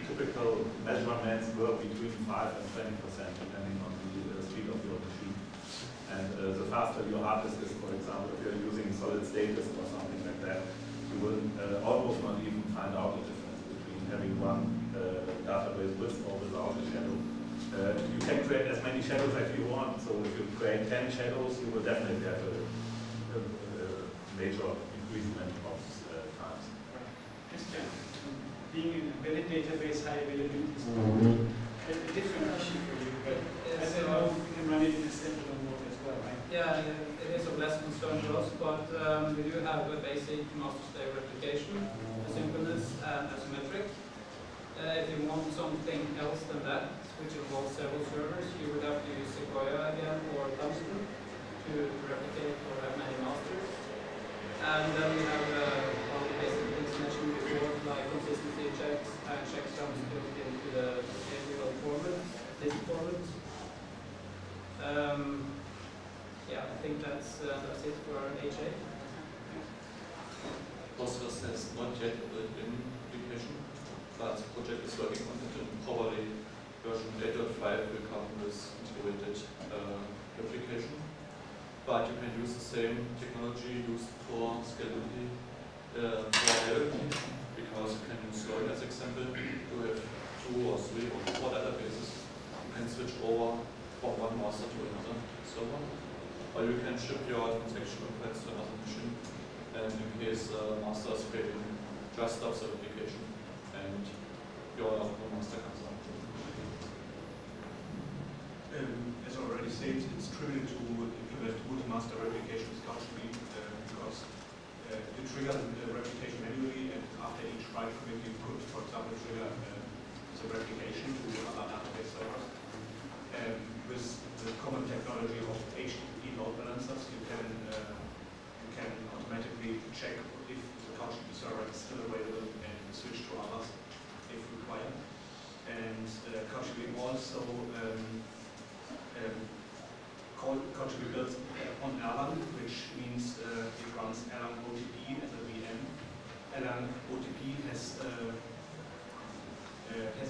Typical measurements were between 5 and 20%, depending on the speed of your machine. And the faster your hard disk is, for example, if you're using solid state disk or something like that, you will almost not even find out the difference between having one database with or without a shadow. You can create as many shadows as you want, so if you create 10 shadows, you will definitely have a major increasement of times. Kristian, being in embedded database, high availability is a different issue for you, but I don't know if you can run it in a standalone mode as well, right? Yeah, it is of less concern to us, but we do have a basic master-slave replication, asynchronous and asymmetric. If you want something else than that, which involves several servers, you would have to use Sequoia again or Tungsten to replicate or have many masters. And then we have all the basic things mentioned before, like consistency checks and checksums built into the table format, list format. Yeah, I think that's it for HA. Postgres has not yet built-in application, but the project is working on it. will come with integrated replication. But you can use the same technology used for scalability for availability, because you can use Learn as example. You have 2 or 3 or 4 databases. You can switch over from one master to another server. Or you can ship your transaction request to another machine. And in case master is failing, just stops the replication and your master comes up. As already said, it's trivial to implement multi-master replication with CouchDB because you trigger the replication manually, and after each write commit you could, for example, trigger the replication to other database servers. With the common technology of HTTP load balancers, you can automatically check if the CouchDB server is still available and switch to others if required. And CouchDB also CouchDB builds on Erlang, which means it runs Erlang OTP as a VM. Erlang OTP has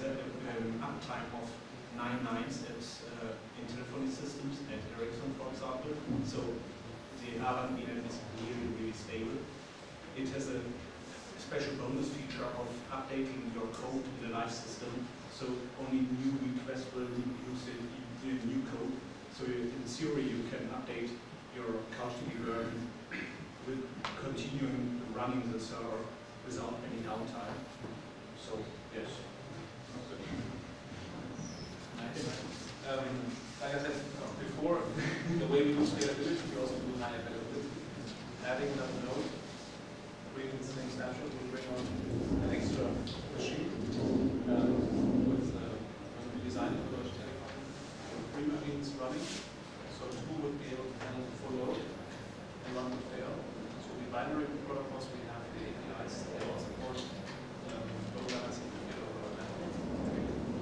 an uptime of 9 nines in telephony systems at Ericsson, for example. So the Erlang VM is really stable. It has a special bonus feature of updating your code in a live system. So only new requests will use the new code. So in theory, you can update your CouchDB version with continuing running the server without any downtime. So yes. Nice. Like I said before, the way we do scalability, we also do high availability. Adding another node, bringing the same snapshot, we bring on an extra machine with when we designed the Deutsche Telekom, 3 machines running, so 2 would be able to handle the full load and one would fail. So the binary protocols we have, the APIs, they all support load balancing to get over a network.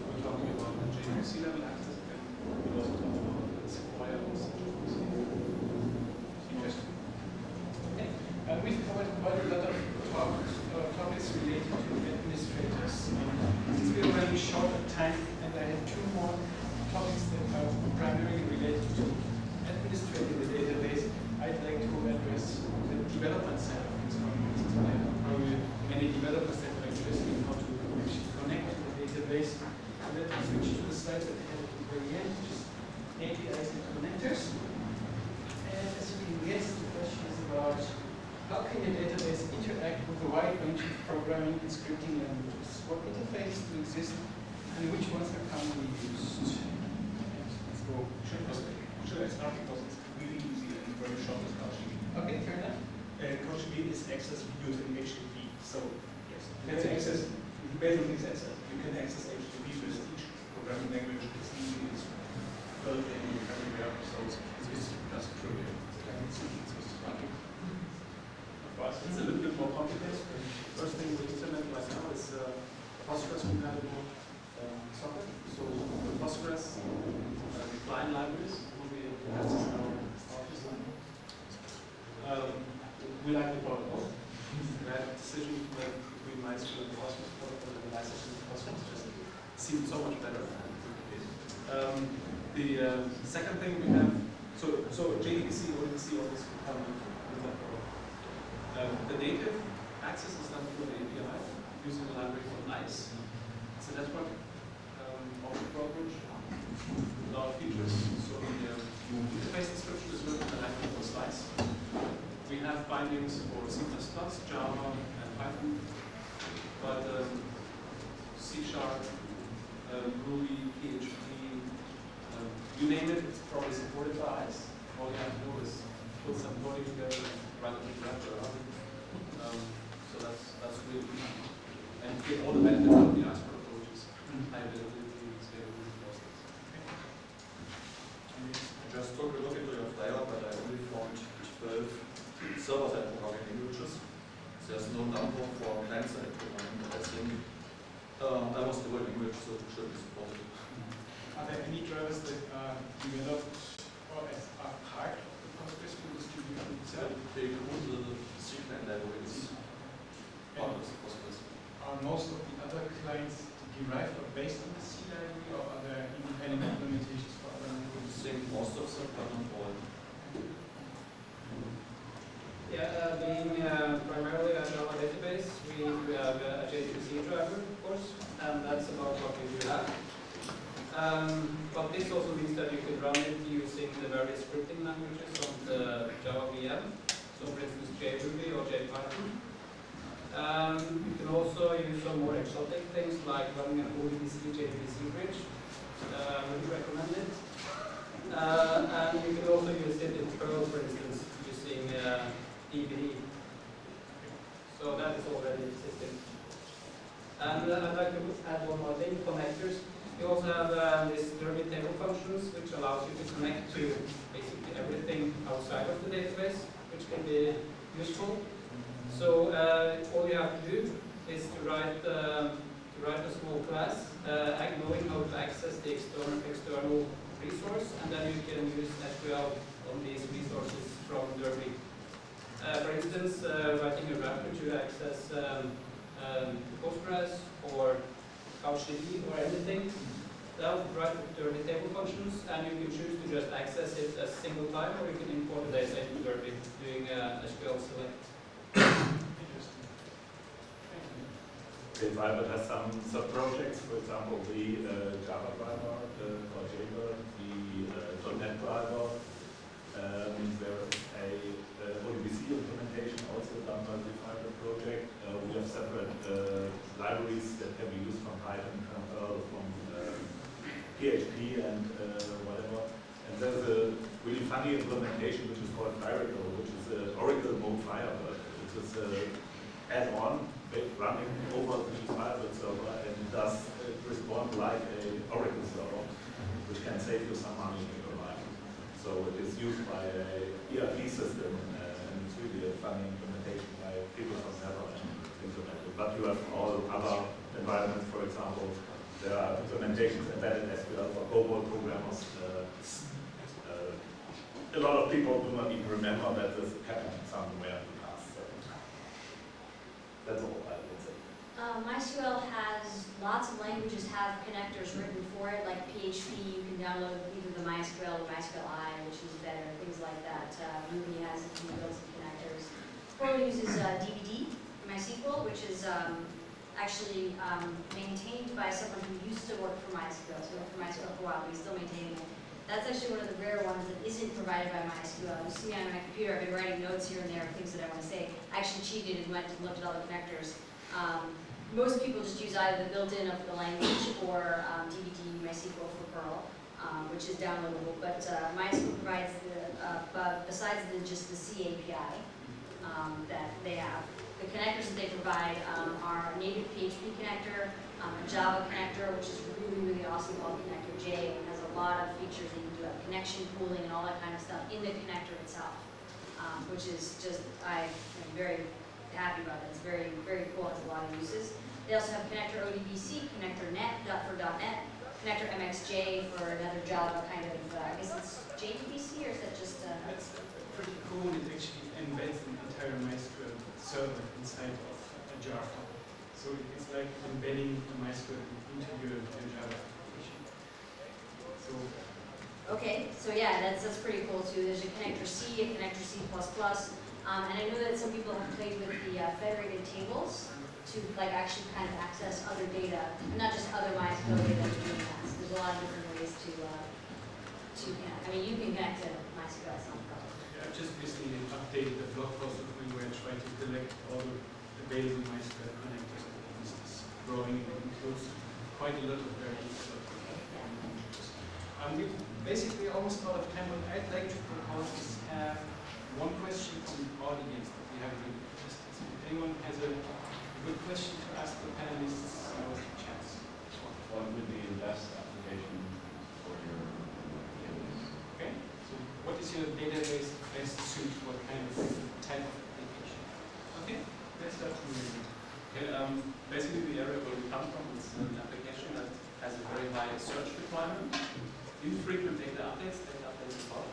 We're talking about the JVC level access again. We also talk about the Sequoia or Schupp. Interesting. Okay. We've covered quite a lot of topics related to administrators. Since we're running short of time, and I have 2 more topics that are primarily related to administrating the database, I'd like to address the development side of this conference. Probably many developers that are interested in how to actually connect to the database. So let me switch to the slide that I have at the very end, which is APIs and connectors. And as you can guess, the question is about how can your database interact with a wide range of programming and scripting languages? What interfaces do exist and which ones are commonly used? Let's go. Should I start, because it's really easy and very short with CouchDB. Okay, fair enough. CouchDB is accessed using HTTP. So yes, let's access. Basically, it's access. You can access HTTP with each programming language. It's easy. It's built in everywhere. So it's just trivial. For us, it's a little bit more complicated. First thing we implement right now is Postgres compatible socket. So the Postgres client libraries will be able to access our design. We like the protocol. That decision between MySQL and the Postgres protocol and the license of Postgres just seemed so much better. The second thing we have, so JDBC, ODBC, all this come with that protocol. The native access is done through the API using the library called NICE. It's a network object brokerage with a lot of features. So the interface description is written in the language called Slice. We have bindings for C++, Java, and Python, but C#, Ruby, PHP, you name it, it's probably supported by ICE. All you have to do is put some coding together and run it in the around it. So that's really key. And get all the benefits of the ICE protocol, which is high availability, scalability, process. I just took a look into your flyer, but I only found 12 server-side programming languages. There's no number for client-side programming, but I think almost every language should be supported. Are there any drivers that are developed or are part of the PostgreSQL distribution itself? They include the C client libraries. Are most of the other clients derived or based on the C library, or are there independent implementations for other I languages? think most of them, but not all. Yeah, being primarily a Java database, we have a JDBC driver, of course, and that's about what we do have. But this also means that you could run it using the various scripting languages of the Java VM. So for instance, JRuby or JPython. You can also use some more exotic things like running an ODBC JDBC bridge. Would recommend it. And you can also use it in Perl, for instance, using DBD. So that is already existing. And I'd like to add one more thing, connectors. You also have these Derby table functions, which allows you to connect to basically everything outside of the database, which can be useful. So all you have to do is to write a small class, knowing how to access the external resource, and then you can use SQL on these resources from Derby. For instance, writing a wrapper to access Postgres or CouchDB or anything. They'll write Derby table functions, and you can choose to just access it a single time, or you can import the data into Derby doing SQL select. Interesting. Thank you. Okay, Firebird has some sub-projects, for example, the Java driver or Jaber, the .NET driver. There is a ODBC implementation also done by the Firebird project. We have separate libraries that can be used from Python, from Perl, from PHP and whatever. And there's a really funny implementation which is called Firebird, which is an Oracle mode Firebird. It is an add-on running over the Firebird server and does respond like an Oracle server, which can save you some money in your life. So it is used by a ERP system, and it's really a funny implementation by people from Netherlands implemented. But you have all other environments, for example, there are implementations embedded in SQL for COBOL programmers. A lot of people do not even remember that this happened somewhere in the past. So that's all I would say. MySQL has lots of languages have connectors written for it, like PHP. You can download either the MySQL or MySQLi, which is better, things like that. Ruby has a few built-in connectors. Perl uses DBD, MySQL, which is actually maintained by someone who used to work for MySQL. So he worked for MySQL for a while, but he's still maintaining it. That's actually one of the rare ones that isn't provided by MySQL. You see me on my computer, I've been writing notes here and there, things that I want to say. I actually cheated and went and looked at all the connectors. Most people just use either the built-in of the language or DBD MySQL for Perl, which is downloadable. But MySQL provides besides just the C API that they have, the connectors that they provide are a native PHP connector, a Java connector, which is really, really awesome called Connector J. It has a lot of features that you can do, connection pooling and all that kind of stuff in the connector itself, which is just, I'm very happy about it. It's very, very cool. It has a lot of uses. They also have connector ODBC, connector net for .NET, connector MXJ for another Java kind of, I guess it's JDBC, or is that just? That's pretty cool. It actually embeds an entire MySQL server inside of a jar file. So it's like embedding the MySQL into your Java application. So. Okay, so yeah, that's pretty cool too. There's a connector C, a connector C++. And I know that some people have played with the federated tables to like actually kind of access other data, and not just other MySQL data that you're doing that. So there's a lot of different ways to connect. I mean, you can connect to MySQL, it's not a problem. Yeah, I've just recently updated the blog post of mine where I try to collect all the available MySQL connectors. This is growing and includes quite a lot of very useful languages. We basically almost out of time. What I'd like to propose is one question from the audience that we haven't really listed. So if anyone has a good question to ask the panelists, now is the chance. What would be the best application for your database? Okay, so what is your database best suit? What kind of type of application? Okay, let's start from you. Okay, basically the area where we come from is an application that has a very high search requirement, infrequent data updates a lot.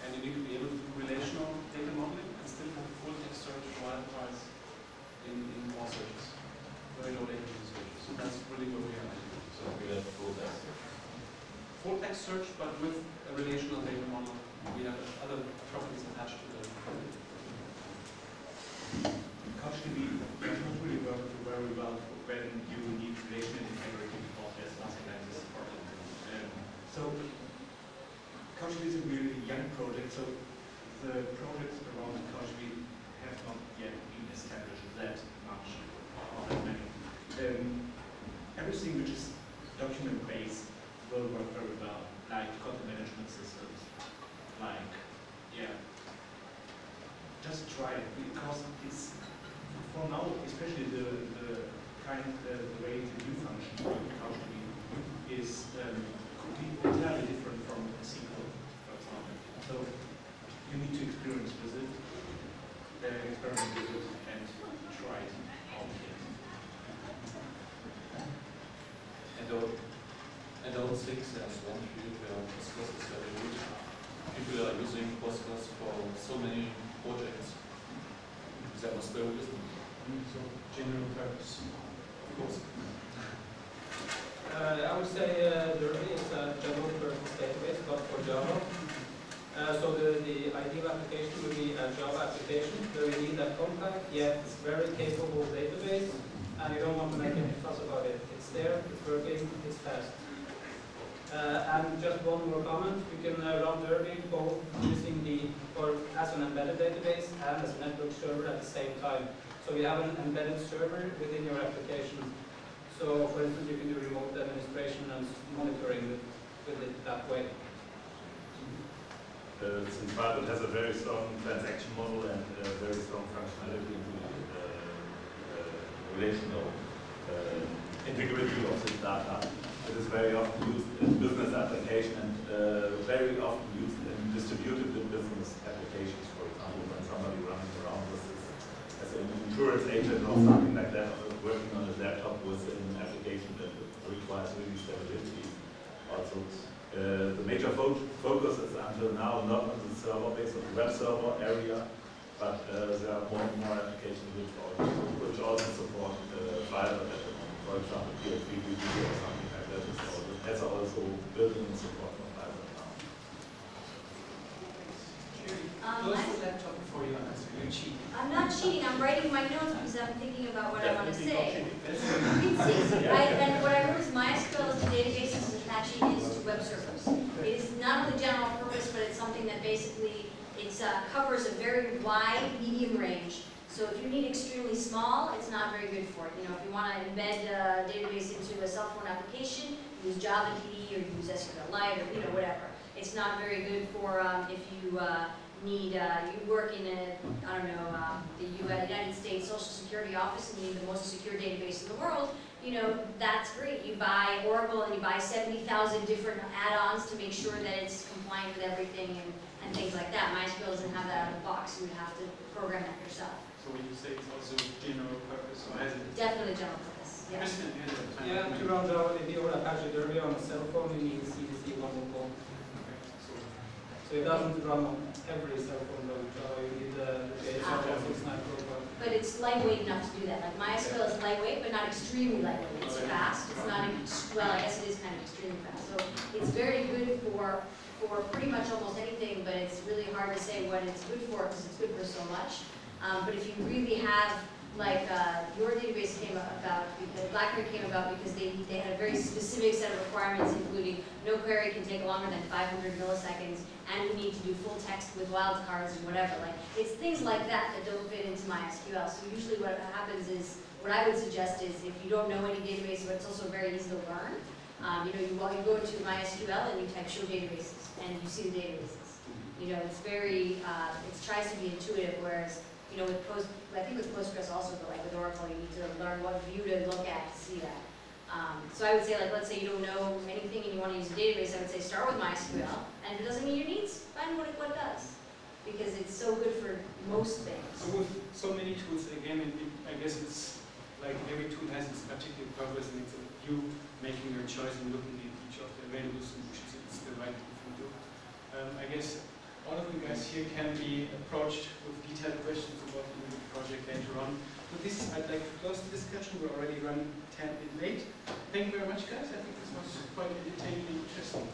And you need to be able to do relational data modeling and still have full text search while it tries in more searches, very low latency searches. So that's text search, but with a relational data model. We have other properties attached to them. CouchDB does not really work very well when you need relational integrity or there's nothing like this problem. So CouchDB is a really young project, so the projects around CouchDB have not yet been established that much or that many. Everything which is document-based will work very well, like content management systems, like, yeah, just try it, because it's, for now, especially the way the new function for CouchDB is entirely different from SQL, for example. So you need to experience with it, experiment with it, and try it out. I don't think there's one field where Postgres is very good. People are using Postgres for so many projects. There must be a reason. So general purpose. Of course. I would say Derby is a general purpose database, but for Java. So the ideal application would be a Java application where you need a compact yet very capable database, and you don't want to make any fuss about it. It's there, it's working, it's fast. And just one more comment, you can run Derby both using as an embedded database and as a network server at the same time. So you have an embedded server within your application. So for instance, you can do remote administration and monitoring with it that way. Since Firebird has a very strong transaction model and very strong functionality into the relational integrity of this data, it is very often used in business application and very often used in distributed business applications, for example, when somebody running around with this as an insurance agent or something like that, working on a laptop with an application that requires really stability. Also, the major focus is until now not on the server-based, on the web server area, but there are more and more applications which also support Firebird at the moment. For example, PHP or something like that has also built-in support for Firebird now. Close the laptop before you answer. You're cheating. I'm not cheating. I'm writing my notes because I'm thinking about what I want to say. Definitely not cheating. And what I wrote is MySQL is to databases and Apache is to web servers. It is not only general purpose, but it's something that basically covers a very wide medium range. So if you need extremely small, it's not very good for it. You know, if you want to embed a database into a cell phone application, use JavaDB or use SQLite or whatever. It's not very good for if you need you work in the United States Social Security Office and you need the most secure database in the world. You know, that's great. You buy Oracle and you buy 70,000 different add-ons to make sure that it's compliant with everything and things like that. MySQL doesn't have that out of the box. You would have to program that yourself. So when you say it's also general purpose, or has it? Definitely general purpose. Yeah. Kristian, you had a time. Yeah, to run JavaDB or Apache Derby on a cell phone, you need CDC 1.1. So it doesn't run on every cell phone though. Java, you need the Java 69 profile. But it's lightweight enough to do that. Like MySQL is lightweight, but not extremely lightweight. It's fast. It's not, well, I guess it is kind of extremely fast. So it's very good for pretty much almost anything, but it's really hard to say what it's good for because it's good for so much. But if you really have, like your database came about, BlackRay came about because they had a very specific set of requirements, including no query can take longer than 500 milliseconds, and we need to do full text with wildcards and whatever. Like it's things like that that don't fit into MySQL. So usually what happens is, what I would suggest is, if you don't know any database, but it's also very easy to learn. You go into MySQL and you type show databases, and you see the databases. You know, it's very, it tries to be intuitive, whereas with I think with Postgres also, but like with Oracle, you need to learn what view to look at to see that. So I would say, like, let's say you don't know anything and you want to use a database, I would say start with MySQL, and if it doesn't meet your needs, find what it does, because it's so good for most things. So with so many tools, again, I guess it's like every tool has its particular purpose, and it's you making your choice and looking at each of the available solutions. It's the right thing to do. I guess all of you guys here can be approached with detailed questions about the project later on. With this, I'd like to close the discussion. We're already running 10 minutes late. Thank you very much, guys. I think this was quite entertaining and interesting.